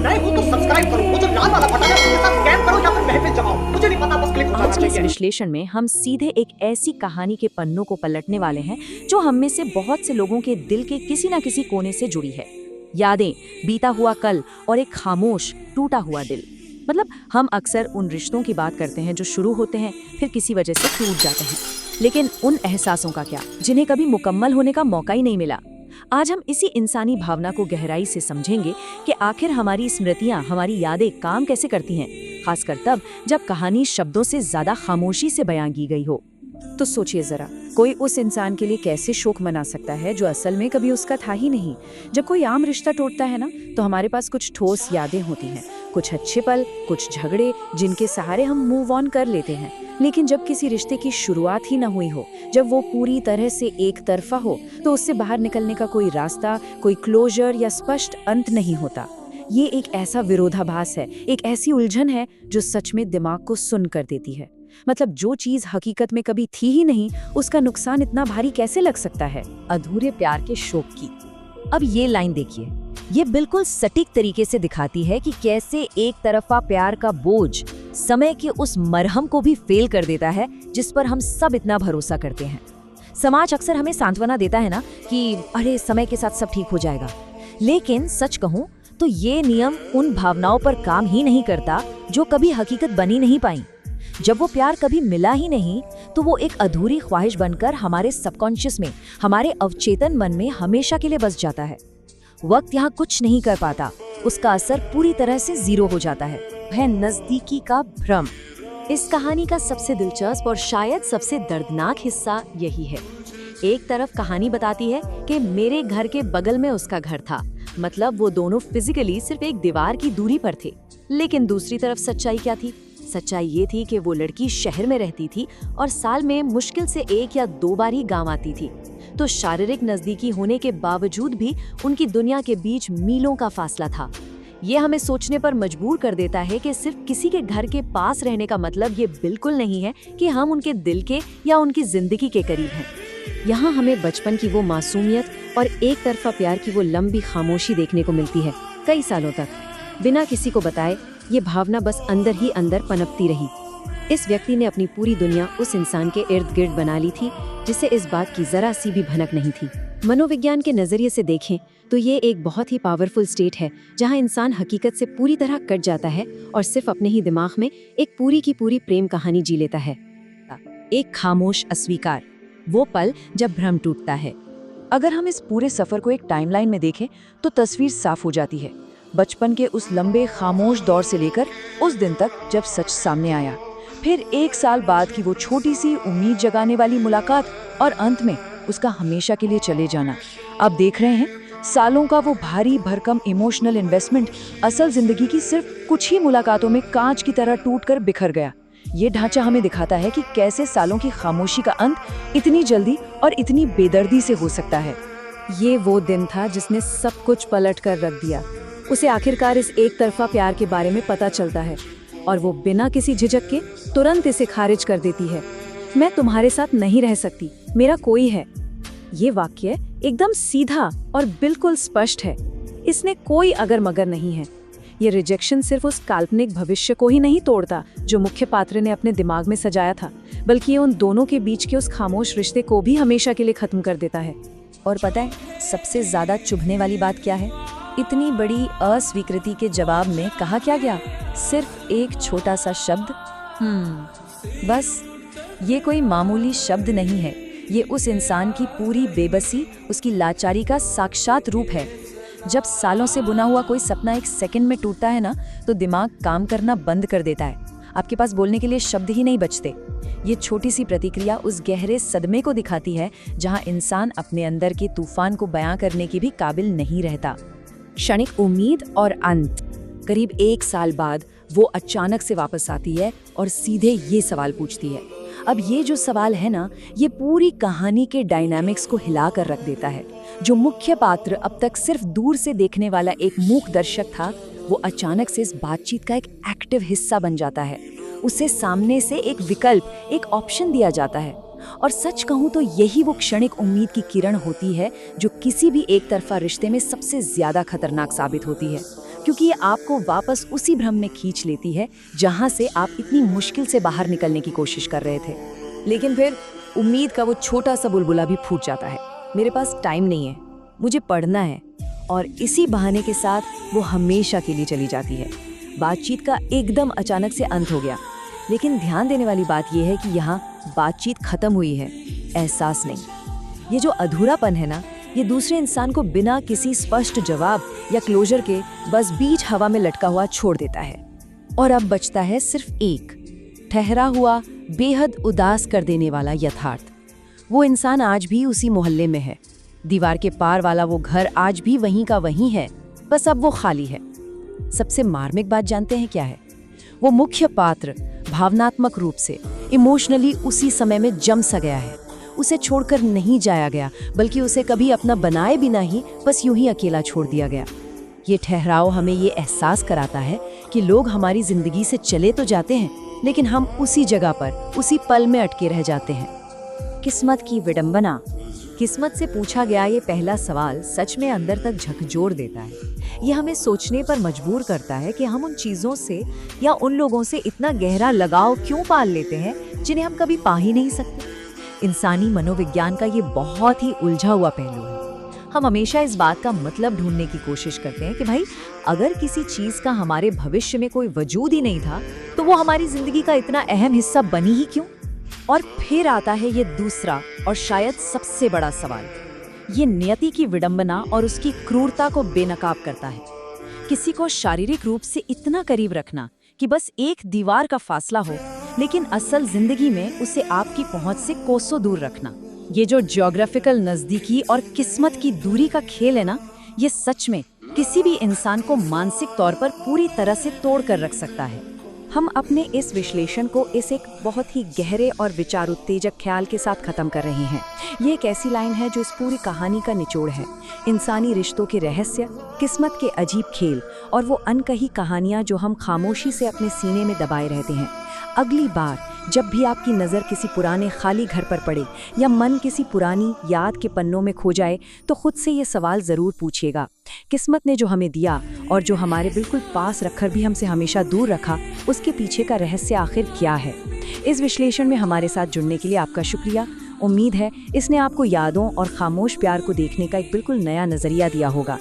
नए हो तो सब्सक्राइब करो, वो जो लाल वाला बटन है उसके साथ स्कैम करो या फिर महफिल जमाओ, मुझे नहीं पता, बस क्लिक हो जाना आज के इस चाहिए। विश्लेषण में हम सीधे एक ऐसी कहानी के पन्नों को पलटने वाले हैं जो हम में से बहुत से लोगों के दिल के किसी न किसी कोने से जुड़ी है। यादें, बीता हुआ कल और एक खामोश टूटा हुआ दिल। मतलब हम अक्सर उन रिश्तों की बात करते हैं जो शुरू होते हैं फिर किसी वजह से टूट जाते हैं, लेकिन उन एहसासों का क्या जिन्हें कभी मुकम्मल होने का मौका ही नहीं मिला। आज हम इसी इंसानी भावना को गहराई से समझेंगे कि आखिर हमारी स्मृतियां, हमारी यादें काम कैसे करती हैं, खासकर तब जब कहानी शब्दों से ज्यादा खामोशी से बयां की गई हो। तो सोचिए जरा, कोई उस इंसान के लिए कैसे शोक मना सकता है जो असल में कभी उसका था ही नहीं। जब कोई आम रिश्ता टूटता है ना, तो हमारे पास कुछ ठोस यादें होती हैं, कुछ अच्छे पल, कुछ झगड़े जिनके सहारे हम मूव ऑन कर लेते हैं। लेकिन जब किसी रिश्ते की शुरुआत ही ना हुई हो, जब वो पूरी तरह से एक तरफा हो, तो उससे बाहर निकलने का कोई रास्ता, कोई क्लोजर या स्पष्ट अंत नहीं होता। ये एक ऐसा विरोधाभास है, एक ऐसी उलझन है जो सच में दिमाग को सुन्न कर देती है। मतलब जो चीज हकीकत में कभी थी ही नहीं, उसका नुकसान इतना भारी कैसे लग सकता है। अधूरे प्यार के शोक की। अब ये लाइन देखिए, ये बिल्कुल सटीक तरीके से दिखाती है कि कैसे एक तरफा प्यार का बोझ समय के उस मरहम को भी फेल कर देता है जिस पर हम सब इतना भरोसा करते हैं। समाज अक्सर हमें सांत्वना देता है ना कि अरे समय के साथ सब ठीक हो जाएगा, लेकिन सच कहूं तो ये नियम उन भावनाओं पर काम ही नहीं करता जो कभी हकीकत बनी नहीं पाई। जब वो प्यार कभी मिला ही नहीं, तो वो एक अधूरी ख्वाहिश बनकर हमारे सबकॉन्शियस में, हमारे अवचेतन मन में हमेशा के लिए बस जाता है। वक्त यहाँ कुछ नहीं कर पाता, उसका असर पूरी तरह से जीरो हो जाता है नजदीकी का भ्रम। इस कहानी का सबसे दिलचस्प और शायद सबसे दर्दनाक हिस्सा यही है। एक तरफ कहानी बताती है कि मेरे घर के बगल में उसका घर था, मतलब वो दोनों फिजिकली सिर्फ एक दीवार की दूरी पर थे। लेकिन दूसरी तरफ सच्चाई क्या थी? सच्चाई ये थी कि वो लड़की शहर में रहती थी और साल में मुश्किल से 1 या 2 बार ही गांव आती थी। तो शारीरिक नजदीकी होने के बावजूद भी उनकी दुनिया के बीच मीलों का फासला था। ये हमें सोचने पर मजबूर कर देता है कि सिर्फ किसी के घर के पास रहने का मतलब ये बिल्कुल नहीं है कि हम उनके दिल के या उनकी जिंदगी के करीब हैं। यहाँ हमें बचपन की वो मासूमियत और एक तरफा प्यार की वो लंबी खामोशी देखने को मिलती है। कई सालों तक बिना किसी को बताए ये भावना बस अंदर ही अंदर पनपती रही। इस व्यक्ति ने अपनी पूरी दुनिया उस इंसान के इर्द गिर्द बना ली थी जिसे इस बात की जरा सी भी भनक नहीं थी। मनोविज्ञान के नजरिए से देखें तो ये एक बहुत ही पावरफुल स्टेट है जहां इंसान हकीकत से पूरी तरह कट जाता है और सिर्फ अपने ही दिमाग में एक पूरी की पूरी प्रेम कहानी जी लेता है। एक खामोश अस्वीकार, वो पल जब भ्रम टूटता है। अगर हम इस पूरे सफर को एक टाइमलाइन में देखें तो तस्वीर साफ हो जाती है। बचपन के उस लंबे खामोश दौर से लेकर उस दिन तक जब सच सामने आया, फिर 1 साल बाद की वो छोटी सी उम्मीद जगाने वाली मुलाकात और अंत में उसका हमेशा के लिए चले जाना। अब देख रहे हैं सालों का वो भारी भरकम इमोशनल इन्वेस्टमेंट असल जिंदगी की सिर्फ कुछ ही मुलाकातों में कांच की तरह टूटकर बिखर गया। ये ढांचा हमें दिखाता है कि कैसे सालों की खामोशी का अंत इतनी जल्दी और इतनी बेदर्दी से हो सकता है। ये वो दिन था जिसने सब कुछ पलट कर रख दिया। उसे आखिरकार इस एक तरफा प्यार के बारे में पता चलता है और वो बिना किसी झिझक के तुरंत इसे खारिज कर देती है। मैं तुम्हारे साथ नहीं रह सकती, मेरा कोई है। ये वाक्य एकदम सीधा और बिल्कुल स्पष्ट है। इसने कोई अगर मगर नहीं है। ये रिजेक्शन सिर्फ उस काल्पनिक भविष्य को ही नहीं तोड़ता जो मुख्य पात्र ने अपने दिमाग में सजाया था, बल्कि ये उन दोनों के बीच के उस खामोश रिश्ते को भी हमेशा के लिए खत्म कर देता है। और पता है सबसे ज्यादा चुभने वाली बात क्या है? इतनी बड़ी अस्वीकृति के जवाब में कहा क्या गया? सिर्फ एक छोटा सा शब्द, बस। ये कोई मामूली शब्द नहीं है, ये उस इंसान की पूरी बेबसी, उसकी लाचारी का साक्षात रूप है। जब सालों से बुना हुआ कोई सपना एक सेकंड में टूटता है ना, तो दिमाग काम करना बंद कर देता है। आपके पास बोलने के लिए शब्द ही नहीं बचते। ये छोटी सी प्रतिक्रिया उस गहरे सदमे को दिखाती है जहां इंसान अपने अंदर के तूफान को बयां करने की भी काबिल नहीं रहता। क्षणिक उम्मीद और अंत। करीब 1 साल बाद वो अचानक से वापस आती है और सीधे ये सवाल पूछती है। अब ये जो सवाल है ना, ये पूरी कहानी के डायनामिक्स को हिला कर रख देता है। जो मुख्य पात्र अब तक सिर्फ दूर से देखने वाला एक मूक दर्शक था, वो अचानक से इस बातचीत का एक एक्टिव हिस्सा बन जाता है। उसे सामने से एक विकल्प, एक ऑप्शन दिया जाता है। और सच कहूँ तो यही वो क्षणिक उम्मीद की किरण होती है जो किसी भी एक तरफा रिश्ते में सबसे ज्यादा खतरनाक साबित होती है, क्योंकि ये आपको वापस उसी भ्रम में खींच लेती है जहां से आप इतनी मुश्किल से बाहर निकलने की कोशिश कर रहे थे। लेकिन फिर उम्मीद का वो छोटा सा बुलबुला भी फूट जाता है। मेरे पास टाइम नहीं है, मुझे पढ़ना है, और इसी बहाने के साथ वो हमेशा के लिए चली जाती है। बातचीत का एकदम अचानक से अंत हो गया, लेकिन ध्यान देने वाली बात यह है कि यहाँ बातचीत खत्म हुई है, एहसास नहीं। ये जो अधूरापन है ना, ये दूसरे इंसान को बिना किसी स्पष्ट जवाब या क्लोजर के बस बीच हवा में लटका हुआ छोड़ देता है। और अब बचता है सिर्फ एक ठहरा हुआ, बेहद उदास कर देने वाला यथार्थ। वो इंसान आज भी उसी मोहल्ले में है, दीवार के पार वाला वो घर आज भी वहीं का वहीं है, बस अब वो खाली है। सबसे मार्मिक बात जानते हैं क्या है? वो मुख्य पात्र भावनात्मक रूप से, इमोशनली उसी समय में जम सा गया है। उसे छोड़कर नहीं जाया गया, बल्कि उसे कभी अपना बनाए बिना ही बस यूं ही अकेला छोड़ दिया गया। ये ठहराव हमें ये एहसास कराता है कि लोग हमारी जिंदगी से चले तो जाते हैं, लेकिन हम उसी जगह पर, उसी पल में अटके रह जाते हैं। किस्मत की विडंबना। किस्मत से पूछा गया ये पहला सवाल सच में अंदर तक झकझोर देता है। ये हमें सोचने पर मजबूर करता है कि हम उन चीज़ों से या उन लोगों से इतना गहरा लगाव क्यों पाल लेते हैं जिन्हें हम कभी पा ही नहीं सकते। इंसानी मनोविज्ञान का ये बहुत ही उलझा हुआ पहलू है। हम हमेशा इस बात का मतलब ढूंढने की कोशिश करते हैं कि भाई, अगर किसी चीज़ का हमारे भविष्य में कोई वजूद ही नहीं था तो वो हमारी जिंदगी का इतना अहम हिस्सा बनी ही क्यों। और फिर आता है ये दूसरा और शायद सबसे बड़ा सवाल। ये नियति की विडंबना और उसकी क्रूरता को बेनकाब करता है। किसी को शारीरिक रूप से इतना करीब रखना कि बस एक दीवार का फासला हो, लेकिन असल जिंदगी में उसे आपकी पहुंच से कोसों दूर रखना। ये जो ज्योग्राफिकल नजदीकी और किस्मत की दूरी का खेल है ना, ये सच में किसी भी इंसान को मानसिक तौर पर पूरी तरह से तोड़ कर रख सकता है। हम अपने इस विश्लेषण को इस एक बहुत ही गहरे और विचार उत्तेजक ख्याल के साथ खत्म कर रहे हैं। ये एक ऐसी लाइन है जो इस पूरी कहानी का निचोड़ है। इंसानी रिश्तों के रहस्य, किस्मत के अजीब खेल और वो अनकही कहानियाँ जो हम खामोशी से अपने सीने में दबाए रहते हैं। अगली बार जब भी आपकी नज़र किसी पुराने खाली घर पर पड़े या मन किसी पुरानी याद के पन्नों में खो जाए, तो खुद से ये सवाल ज़रूर पूछिएगा, किस्मत ने जो हमें दिया और जो हमारे बिल्कुल पास रखकर भी हमसे हमेशा दूर रखा, उसके पीछे का रहस्य आखिर क्या है? इस विश्लेषण में हमारे साथ जुड़ने के लिए आपका शुक्रिया। उम्मीद है इसने आपको यादों और खामोश प्यार को देखने का एक बिल्कुल नया नज़रिया दिया होगा।